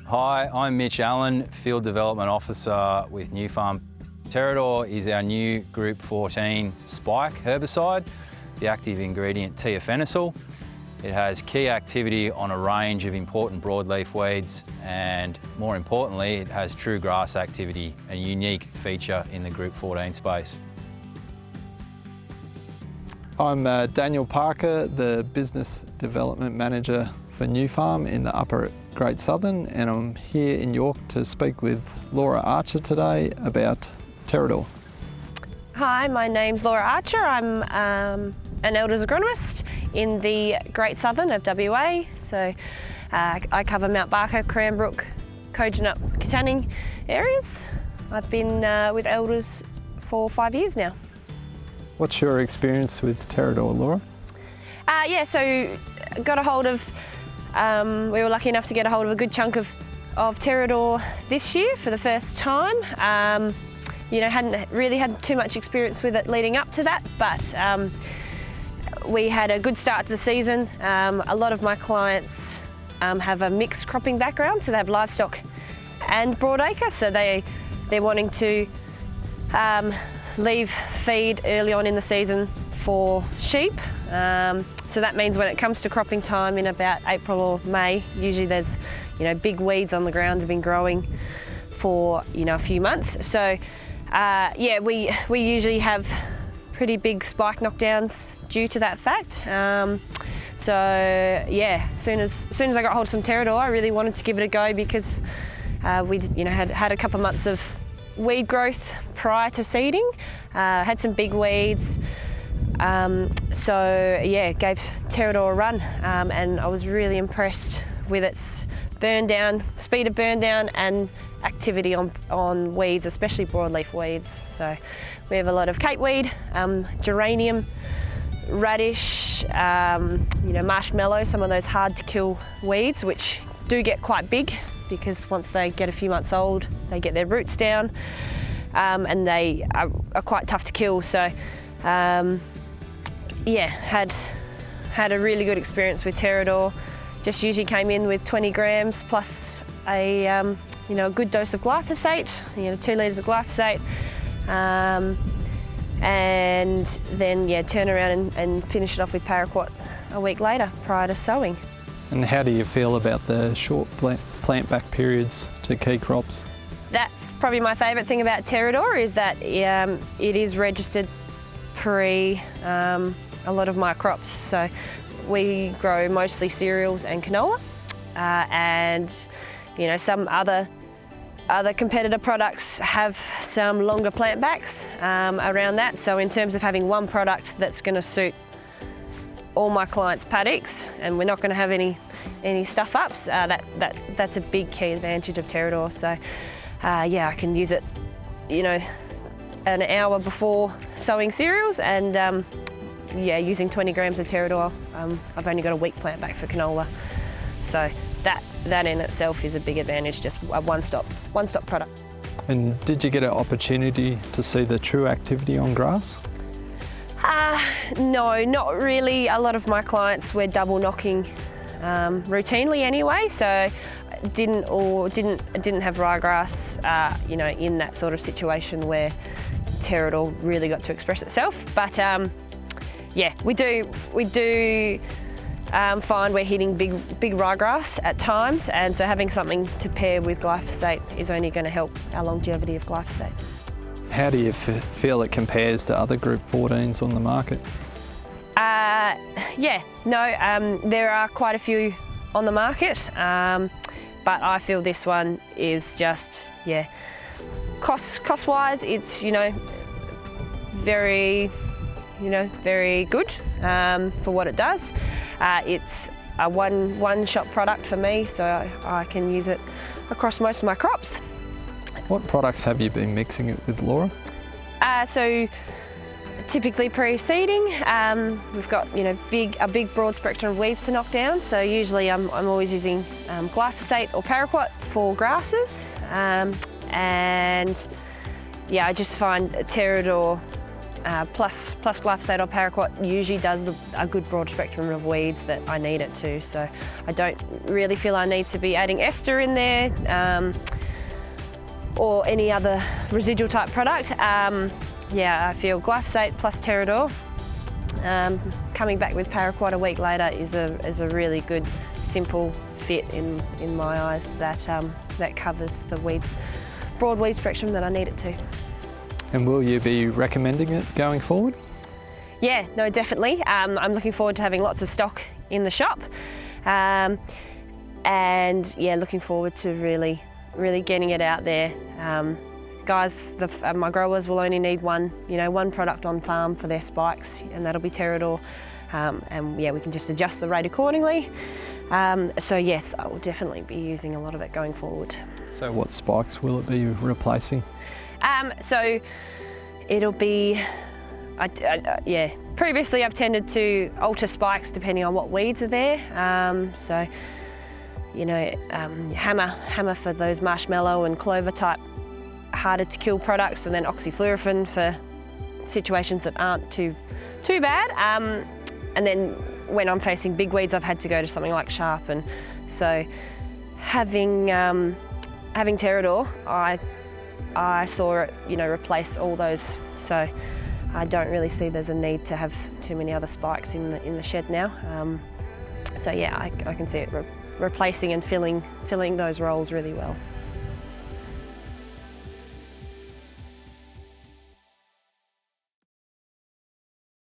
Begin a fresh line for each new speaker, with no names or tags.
Hi, I'm Mitch Allen, Field Development Officer with Nufarm. Terrad'or is our new Group 14 spike herbicide, the active ingredient tiafenicil. It has key activity on a range of important broadleaf weeds, and more importantly, it has true grass activity, a unique feature in the Group 14 space.
I'm Daniel Parker, the Business Development Manager for Nufarm in the Upper Great Southern, and I'm here in York to speak with Laura Archer today about Terrad'or.
Hi, my name's Laura Archer. I'm an Elders Agronomist in the Great Southern of WA. So I cover Mount Barker, Cranbrook, Kojonup, Katanning areas. I've been with Elders for 5 years now.
What's your experience with Terrad'or, Laura?
So got a hold of, we were lucky enough to get a hold of a good chunk of Terrad'or this year for the first time. Hadn't really had too much experience with it leading up to that, but we had a good start to the season. A lot of my clients have a mixed cropping background, so they have livestock and broadacre, so they're wanting to leave feed early on in the season for sheep. So that means when it comes to cropping time in about April or May, usually there's big weeds on the ground that have been growing for a few months. So we usually have pretty big spike knockdowns due to that fact. As soon as I got hold of some Terrad'or, I really wanted to give it a go because we had a couple of months of weed growth prior to seeding, had some big weeds. Gave Terrad'or a run, and I was really impressed with its burn down, speed of burn down, and activity on weeds, especially broadleaf weeds. So we have a lot of capeweed, geranium, radish, marshmallow, some of those hard to kill weeds, which do get quite big because once they get a few months old, they get their roots down, and they are quite tough to kill. So had a really good experience with Terrad'or. Just usually came in with 20 grams plus a good dose of glyphosate, 2 litres of glyphosate, and then turn around and finish it off with paraquat a week later prior to sowing.
And how do you feel about the short plant back periods to key crops?
That's probably my favourite thing about Terrad'or, is that it is registered pre a lot of my crops. So we grow mostly cereals and canola, and some other competitor products have some longer plant backs around that. So in terms of having one product that's going to suit all my clients' paddocks, and we're not going to have any stuff ups, that's a big key advantage of Terrad'or. So I can use it an hour before sowing cereals, and using 20 grams of Terrad'or, I've only got a week plant back for canola. So that in itself is a big advantage, just a one-stop product.
And did you get an opportunity to see the true activity on grass?
No, not really. A lot of my clients were double knocking routinely anyway, so didn't have ryegrass, in that sort of situation where Terrad'or really got to express itself. But we do find we're hitting big ryegrass at times, and so having something to pair with glyphosate is only going to help our longevity of glyphosate.
How do you feel it compares to other Group 14s on the market?
There are quite a few on the market, but I feel this one is just, cost-wise, it's, very good for what it does. It's a one-shot product for me, so I can use it across most of my crops.
What products have you been mixing it with, Laura?
So typically pre-seeding, we've got a big broad spectrum of weeds to knock down. So usually I'm always using glyphosate or paraquat for grasses, and I just find Terrad'or plus glyphosate or paraquat usually does a good broad spectrum of weeds that I need it to. So I don't really feel I need to be adding ester in there or any other residual type product. Yeah, I feel glyphosate plus Terrad'or, coming back with paraquat a week later is a really good, simple fit in my eyes that covers the broad weed spectrum that I need it to.
And will you be recommending it going forward?
Yeah, no, definitely. I'm looking forward to having lots of stock in the shop, and yeah, looking forward to really getting it out there. Guys, my growers will only need one product on farm for their spikes, and that'll be Terrad'or. And yeah, we can just adjust the rate accordingly. So yes, I will definitely be using a lot of it going forward.
So what spikes will it be replacing?
So it'll be, yeah, previously I've tended to alter spikes depending on what weeds are there. So, you know, hammer for those marshmallow and clover type harder to kill products, and then oxyfluorophene for situations that aren't too bad. And then when I'm facing big weeds, I've had to go to something like Sharp. And so having Terrad'or, I saw it, replace all those. So I don't really see there's a need to have too many other spikes in the shed now. So yeah, I can see it replacing and filling those roles really well.